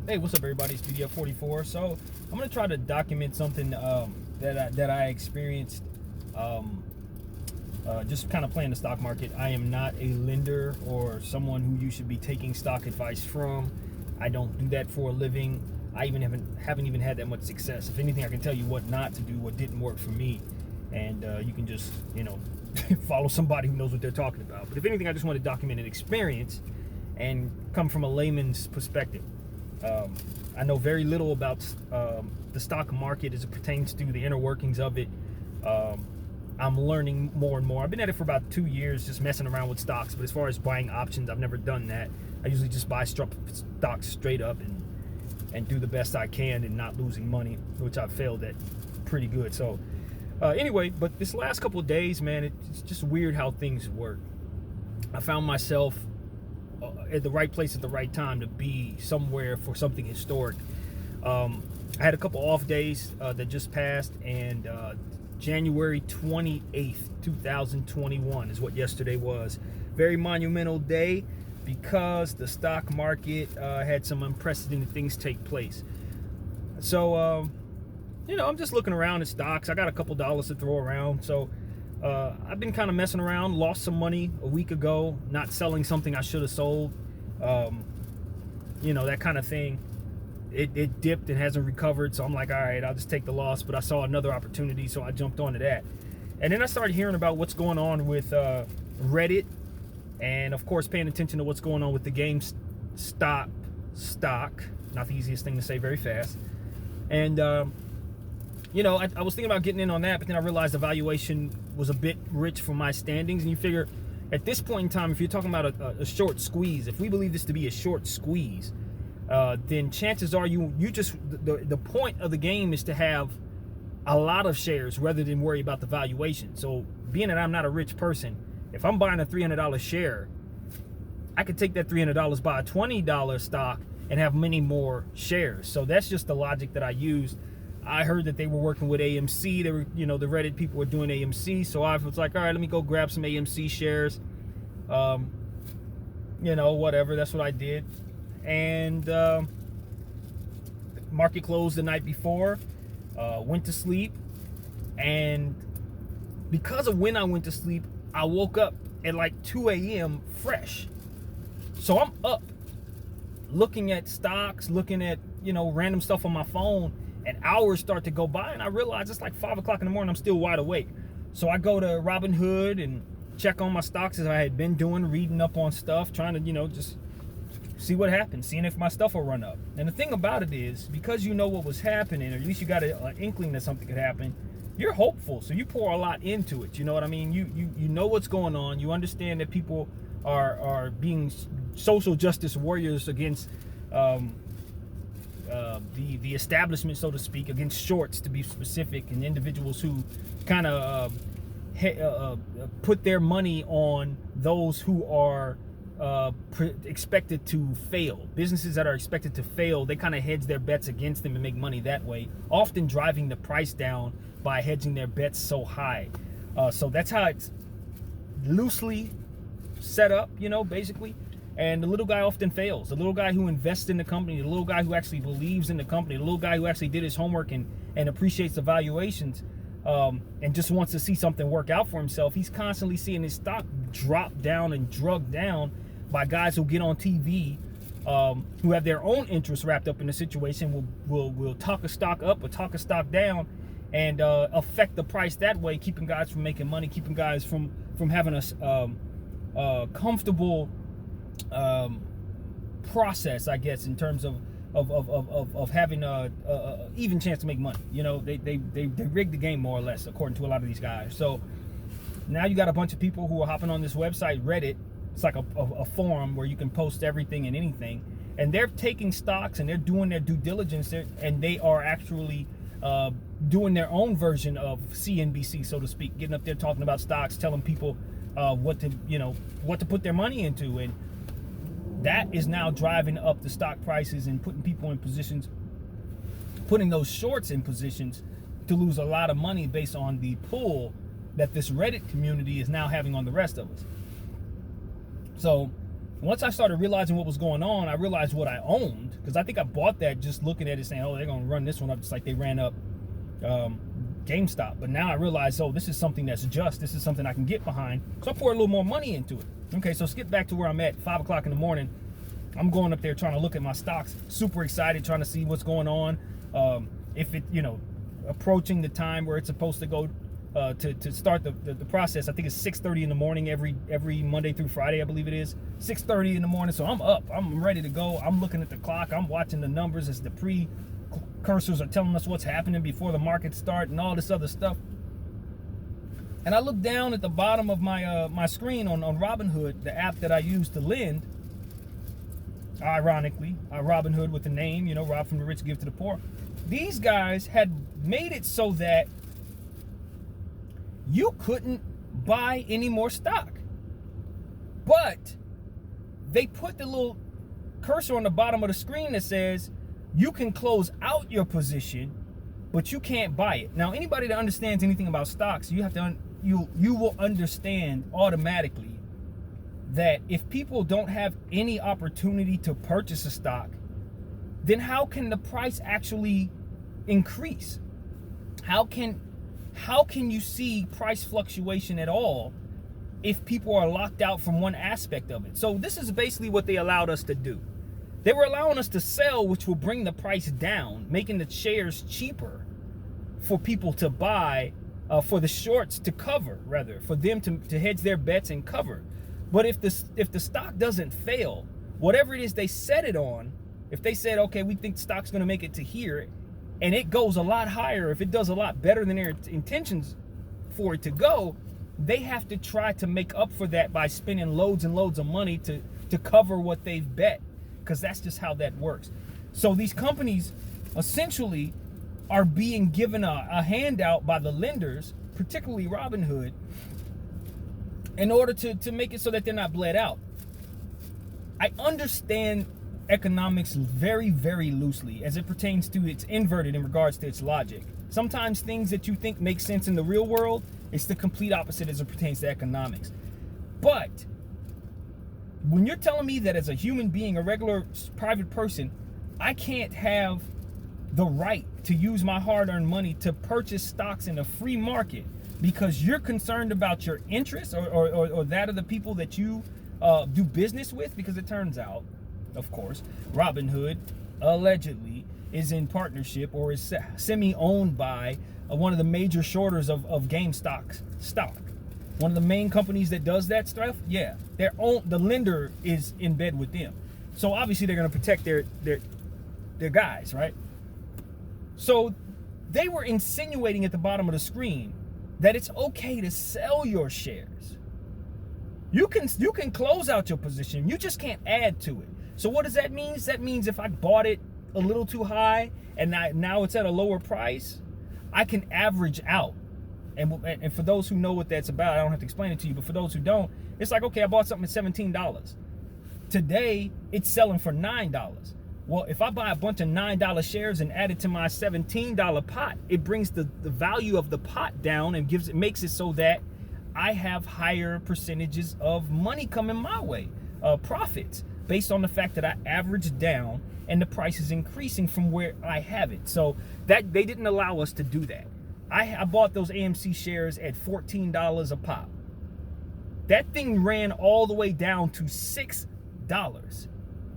Hey, what's up, everybody? It's BDF44. So I'm gonna try to document something that I experienced. Just kind of playing the stock market. I am not a lender or someone who you should be taking stock advice from. I don't do that for a living. I haven't even had that much success. If anything, I can tell you what not to do, what didn't work for me, and you can just follow somebody who knows what they're talking about. But if anything, I just want to document an experience and come from a layman's perspective. I know very little about the stock market as it pertains to the inner workings of it. I'm learning more and more. I've been at it for about 2 years, just messing around with stocks. But as far as buying options, I've never done that. I usually just buy stocks straight up and do the best I can and not losing money, which I've failed at pretty good. So anyway, but this last couple of days, man, it's just weird how things work. I found myself at the right place at the right time to be somewhere for something historic. I had a couple off days that just passed, and January 28th, 2021 is what yesterday was. Very monumental day because the stock market had some unprecedented things take place. So, I'm just looking around at stocks. I got a couple dollars to throw around. So I've been kind of messing around, lost some money a week ago, not selling something I should have sold, that kind of thing. It dipped and hasn't recovered, so I'm like, all right, I'll just take the loss. But I saw another opportunity, so I jumped onto that. And then I started hearing about what's going on with Reddit, and of course paying attention to what's going on with the GameStop stock. Not the easiest thing to say very fast. And I was thinking about getting in on that, but then I realized the valuation was a bit rich for my standings. And you figure, at this point in time, if you're talking about a short squeeze, if we believe this to be a short squeeze, then chances are the point of the game is to have a lot of shares rather than worry about the valuation. So being that I'm not a rich person, if I'm buying a $300 share, I could take that $300, buy a $20 stock, and have many more shares. So that's just the logic that I used. I heard that they were working with AMC. They were, the Reddit people were doing AMC. So I was like, all right, let me go grab some AMC shares. Whatever. That's what I did. And market closed the night before. Went to sleep. And because of when I went to sleep, I woke up at like 2 a.m. fresh. So I'm up looking at stocks, looking at, random stuff on my phone. And hours start to go by, and I realize it's like 5 o'clock in the morning. I'm still wide awake. So I go to Robinhood and check on my stocks as I had been doing, reading up on stuff, trying to, just see what happens, seeing if my stuff will run up. And the thing about it is, because you know what was happening, or at least you got an inkling that something could happen, you're hopeful. So you pour a lot into it. You know what I mean? You know what's going on. You understand that people are being social justice warriors against the establishment, so to speak, against shorts, to be specific, and individuals who kind of put their money on those who are expected to fail. Businesses that are expected to fail, they kind of hedge their bets against them and make money that way, often driving the price down by hedging their bets so high. So that's how it's loosely set up, basically. And the little guy often fails. The little guy who invests in the company, the little guy who actually believes in the company, the little guy who actually did his homework and appreciates the valuations, and just wants to see something work out for himself, he's constantly seeing his stock drop down and drugged down by guys who get on TV, who have their own interests wrapped up in the situation, will talk a stock up or talk a stock down, and affect the price that way, keeping guys from making money, keeping guys from having a comfortable process, I guess, in terms of having a even chance to make money. They rigged the game more or less, according to a lot of these guys. So now you got a bunch of people who are hopping on this website, Reddit. It's like a forum where you can post everything and anything, and they're taking stocks and they're doing their due diligence, and they are actually doing their own version of CNBC, so to speak, getting up there talking about stocks, telling people what to put their money into. And that is now driving up the stock prices and putting people in positions, putting those shorts in positions to lose a lot of money based on the pull that this Reddit community is now having on the rest of us. So Once I started realizing what was going on, I realized what I owned, because I think I bought that just looking at it saying, oh, they're going to run this one up just like they ran up GameStop. But now I realize, oh, this is something that's just. This is something I can get behind. So I pour a little more money into it. Okay, so skip back to where I'm at, 5 o'clock in the morning. I'm going up there trying to look at my stocks, super excited, trying to see what's going on. If it, approaching the time where it's supposed to go to start the process. I think it's 6:30 in the morning every Monday through Friday, I believe it is. 6:30 in the morning, so I'm up. I'm ready to go. I'm looking at the clock. I'm watching the numbers as the precursors are telling us what's happening before the markets start and all this other stuff. And I look down at the bottom of my screen on Robinhood, the app that I use to lend. Ironically, Robinhood with the name, rob from the rich, give to the poor. These guys had made it so that you couldn't buy any more stock. But they put the little cursor on the bottom of the screen that says you can close out your position, but you can't buy it. Now, anybody that understands anything about stocks, you will understand automatically that if people don't have any opportunity to purchase a stock, then how can the price actually increase? How can you see price fluctuation at all if people are locked out from one aspect of it? So this is basically what they allowed us to do. They were allowing us to sell, which will bring the price down, making the shares cheaper for people to buy, for the shorts to cover, rather, for them to hedge their bets and cover. But if the stock doesn't fail, whatever it is they set it on, if they said, okay, we think the stock's going to make it to here, and it goes a lot higher, if it does a lot better than their intentions for it to go, they have to try to make up for that by spending loads and loads of money to cover what they've bet, because that's just how that works. So these companies essentially are being given a handout by the lenders, particularly Robinhood, in order to make it so that they're not bled out. I understand economics very, very loosely as it pertains to it's inverted in regards to its logic. Sometimes things that you think make sense in the real world, it's the complete opposite as it pertains to economics. But when you're telling me that as a human being, a regular private person, I can't have the right to use my hard-earned money to purchase stocks in a free market because you're concerned about your interests or that of the people that you do business with, because it turns out, of course, Robinhood allegedly is in partnership or is semi-owned by one of the major shorters of GameStop stock. One of the main companies that does that stuff, yeah, the lender is in bed with them. So obviously they're going to protect their guys, right? So they were insinuating at the bottom of the screen that it's okay to sell your shares. You can close out your position. You just can't add to it. So what does that mean? That means if I bought it a little too high and now it's at a lower price, I can average out. And for those who know what that's about, I don't have to explain it to you, but for those who don't, it's like, okay, I bought something at $17. Today, it's selling for $9. Well, if I buy a bunch of $9 shares and add it to my $17 pot, it brings the value of the pot down and makes it so that I have higher percentages of money coming my way, profits, based on the fact that I averaged down and the price is increasing from where I have it. So that they didn't allow us to do that. I bought those AMC shares at $14 a pop. That thing ran all the way down to $6.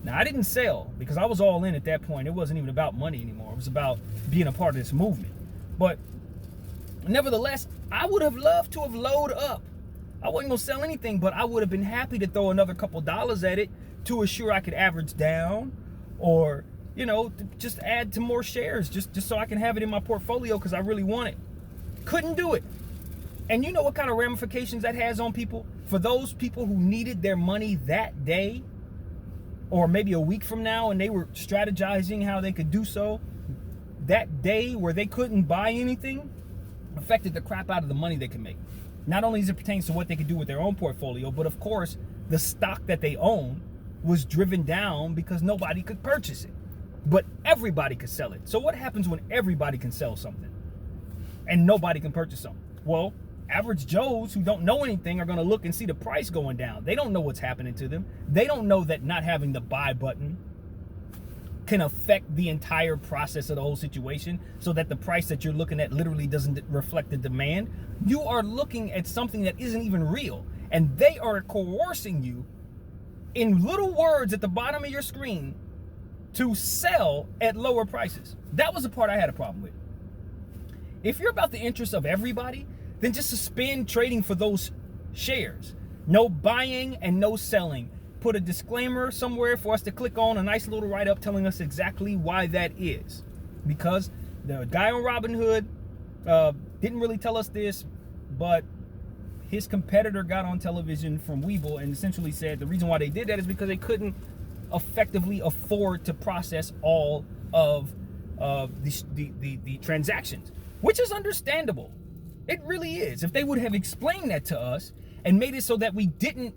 Now, I didn't sell because I was all in at that point. It wasn't even about money anymore. It was about being a part of this movement. But nevertheless, I would have loved to have loaded up. I wasn't going to sell anything, but I would have been happy to throw another couple dollars at it to assure I could average down or, just add to more shares just so I can have it in my portfolio because I really want it. Couldn't do it. And you know what kind of ramifications that has on people? For those people who needed their money that day, or maybe a week from now, and they were strategizing how they could do so, that day where they couldn't buy anything affected the crap out of the money they could make. Not only as it pertains to what they could do with their own portfolio, but of course, the stock that they own was driven down because nobody could purchase it. But everybody could sell it. So what happens when everybody can sell something and nobody can purchase something? Well, Average Joes who don't know anything are going to look and see the price going down. They don't know what's happening to them. They don't know that not having the buy button can affect the entire process of the whole situation, so that the price that you're looking at literally doesn't reflect the demand. You are looking at something that isn't even real, and they are coercing you in little words at the bottom of your screen to sell at lower prices. That was the part I had a problem with. If you're about the interest of everybody, then just suspend trading for those shares. No buying and no selling. Put a disclaimer somewhere for us to click on, a nice little write-up telling us exactly why that is. Because the guy on Robinhood didn't really tell us this, but his competitor got on television from Webull and essentially said the reason why they did that is because they couldn't effectively afford to process all of the transactions, which is understandable. It really is. If they would have explained that to us and made it so that we didn't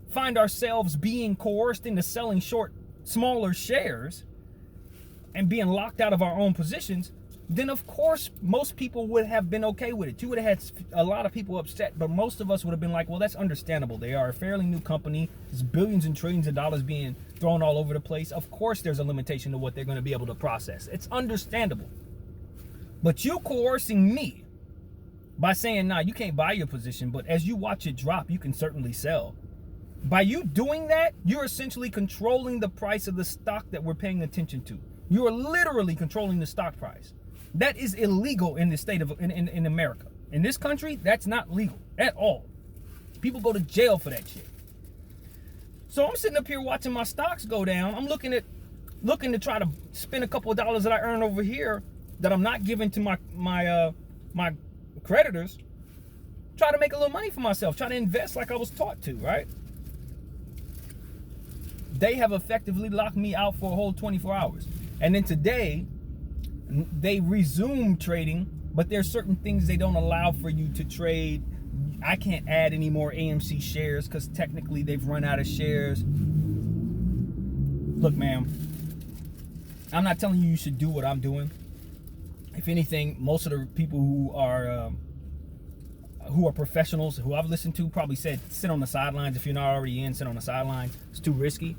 find ourselves being coerced into selling short, smaller shares and being locked out of our own positions, then of course most people would have been okay with it. You would have had a lot of people upset, but most of us would have been like, well, that's understandable. They are a fairly new company. There's billions and trillions of dollars being thrown all over the place. Of course there's a limitation to what they're going to be able to process. It's understandable. But you coercing me by saying, nah, you can't buy your position, but as you watch it drop, you can certainly sell. By you doing that, you're essentially controlling the price of the stock that we're paying attention to. You are literally controlling the stock price. That is illegal in the state of in America. In this country, that's not legal at all. People go to jail for that shit. So I'm sitting up here watching my stocks go down. I'm looking to try to spend a couple of dollars that I earn over here that I'm not giving to my creditors. Try to make a little money for myself. Try to invest like I was taught to, right? They have effectively locked me out for a whole 24 hours. And then today, they resume trading, but there's certain things they don't allow for you to trade. I can't add any more AMC shares because technically they've run out of shares. Look, ma'am, I'm not telling you should do what I'm doing. If anything, most of the people who are professionals, who I've listened to, probably said, sit on the sidelines. If you're not already in, sit on the sidelines. It's too risky.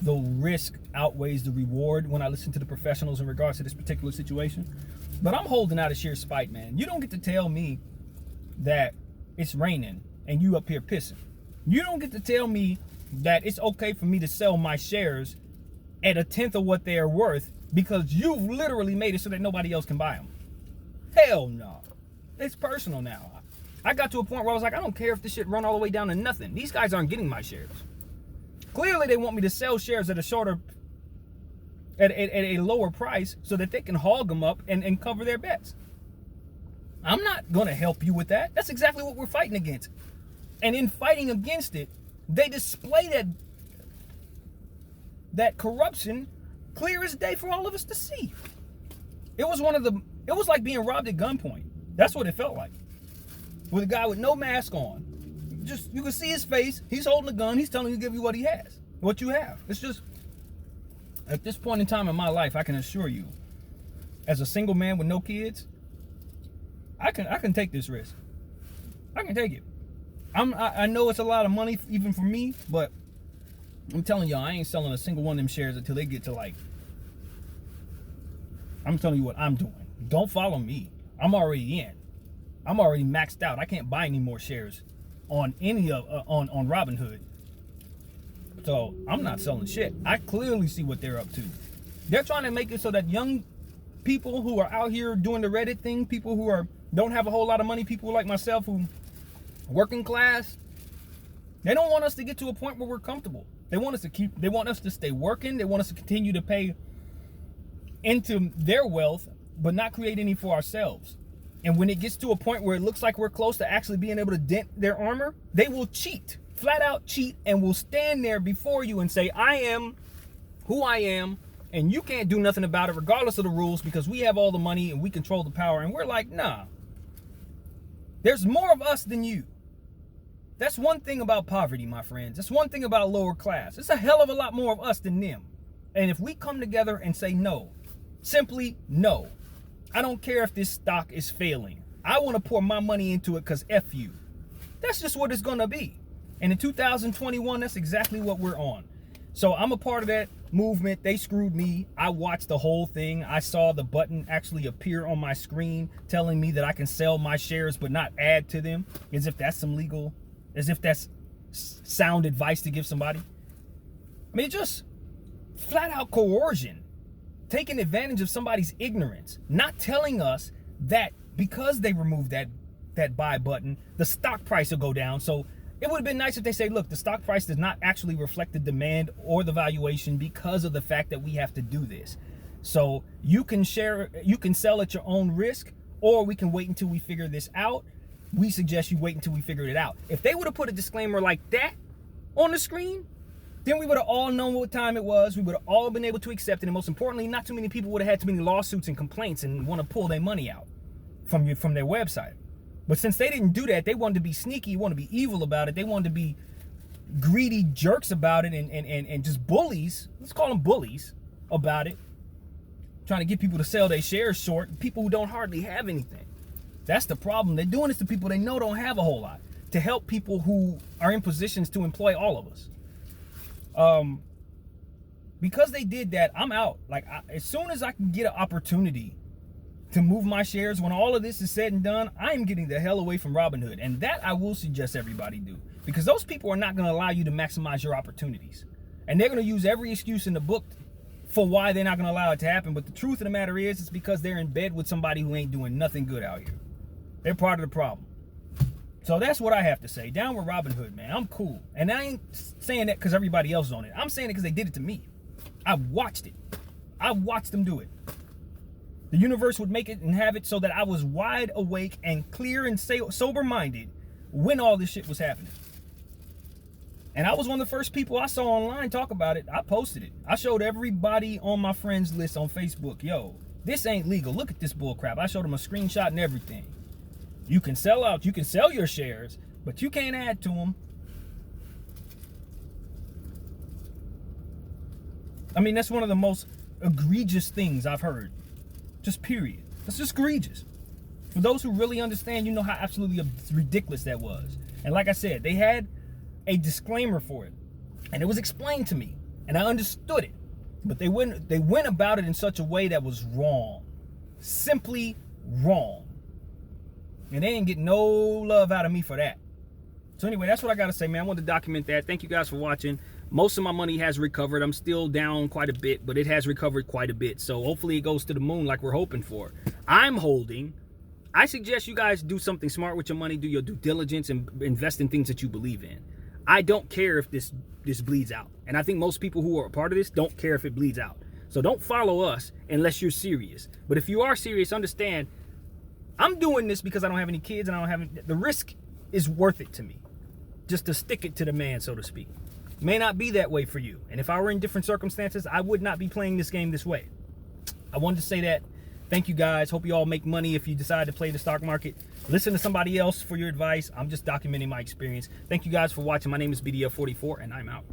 The risk outweighs the reward when I listen to the professionals in regards to this particular situation. But I'm holding out a sheer spite, man. You don't get to tell me that it's raining and you up here pissing. You don't get to tell me that it's okay for me to sell my shares at 1/10 of what they're worth because you've literally made it so that nobody else can buy them. Hell no. It's personal now. I got to a point where I was like, I don't care if this shit run all the way down to nothing. These guys aren't getting my shares. Clearly, they want me to sell shares at a lower price so that they can hog them up and cover their bets. I'm not going to help you with that. That's exactly what we're fighting against. And in fighting against it, they display that corruption clear as day for all of us to see. It was like being robbed at gunpoint. That's what it felt like. With a guy with no mask on. You can see his face. He's holding a gun. He's telling you to give you what he has, what you have. It's just, at this point in time in my life, I can assure you, as a single man with no kids, I can take this risk. I can take it. I know it's a lot of money even for me, but I'm telling y'all, I ain't selling a single one of them shares until they get to like. I'm telling you what I'm doing. Don't follow me. I'm already in. I'm already maxed out. I can't buy any more shares on any of on Robinhood. So I'm not selling shit. I clearly see what they're up to. They're trying to make it so that young people who are out here doing the Reddit thing, people who don't have a whole lot of money, people like myself who working class, they don't want us to get to a point where we're comfortable. They want us to stay working. They want us to continue to pay into their wealth, but not create any for ourselves. And when it gets to a point where it looks like we're close to actually being able to dent their armor, they will cheat, flat out cheat, and will stand there before you and say, I am who I am, and you can't do nothing about it regardless of the rules because we have all the money and we control the power. And we're like, nah, there's more of us than you. That's one thing about poverty, my friends. That's one thing about lower class. It's a hell of a lot more of us than them. And if we come together and say no, simply no, I don't care if this stock is failing. I want to pour my money into it because F you. That's just what it's going to be. And in 2021, that's exactly what we're on. So I'm a part of that movement. They screwed me. I watched the whole thing. I saw the button actually appear on my screen telling me that I can sell my shares but not add to them, as if that's some legal, as if that's sound advice to give somebody. I mean, just flat out coercion, taking advantage of somebody's ignorance, not telling us that because they removed that buy button, the stock price will go down. So it would have been nice if they say, look, the stock price does not actually reflect the demand or the valuation because of the fact that we have to do this. So you can sell at your own risk, or we can wait until we figure this out. We suggest you wait until we figure it out. If they would have put a disclaimer like that on the screen, then we would have all known what time it was. We would have all been able to accept it. And most importantly, not too many people would have had too many lawsuits and complaints and want to pull their money out from their website. But since they didn't do that, they wanted to be sneaky, wanted to be evil about it. They wanted to be greedy jerks about it and just bullies. Let's call them bullies about it. Trying to get people to sell their shares short. People who don't hardly have anything. That's the problem. They're doing this to people they know don't have a whole lot, to help people who are in positions to employ all of us. Because they did that, I'm out. Like, as soon as I can get an opportunity to move my shares, when all of this is said and done, I am getting the hell away from Robinhood. And that I will suggest everybody do, because those people are not going to allow you to maximize your opportunities. And they're going to use every excuse in the book for why they're not going to allow it to happen. But the truth of the matter is, it's because they're in bed with somebody who ain't doing nothing good out here. They're part of the problem. So that's what I have to say. Down with Robinhood, man. I'm cool. And I ain't saying that because everybody else is on it. I'm saying it because they did it to me. I watched it. I watched them do it. The universe would make it and have it so that I was wide awake and clear and sober-minded when all this shit was happening. And I was one of the first people I saw online talk about it. I posted it. I showed everybody on my friends list on Facebook, yo, this ain't legal. Look at this bull crap. I showed them a screenshot and everything. You can sell out. You can sell your shares, but you can't add to them. I mean, that's one of the most egregious things I've heard. Just period. That's just egregious. For those who really understand, you know how absolutely ridiculous that was. And like I said, they had a disclaimer for it, and it was explained to me, and I understood it. But they went about it in such a way that was wrong. Simply wrong. And they ain't getting no love out of me for that. So anyway, that's what I got to say, man. I wanted to document that. Thank you guys for watching. Most of my money has recovered. I'm still down quite a bit, but it has recovered quite a bit. So hopefully it goes to the moon like we're hoping for. I'm holding. I suggest you guys do something smart with your money. Do your due diligence and invest in things that you believe in. I don't care if this bleeds out. And I think most people who are a part of this don't care if it bleeds out. So don't follow us unless you're serious. But if you are serious, understand, I'm doing this because I don't have any kids and I don't have the risk is worth it to me. Just to stick it to the man, so to speak. May not be that way for you. And if I were in different circumstances, I would not be playing this game this way. I wanted to say that. Thank you guys. Hope you all make money if you decide to play the stock market. Listen to somebody else for your advice. I'm just documenting my experience. Thank you guys for watching. My name is BDF44 and I'm out.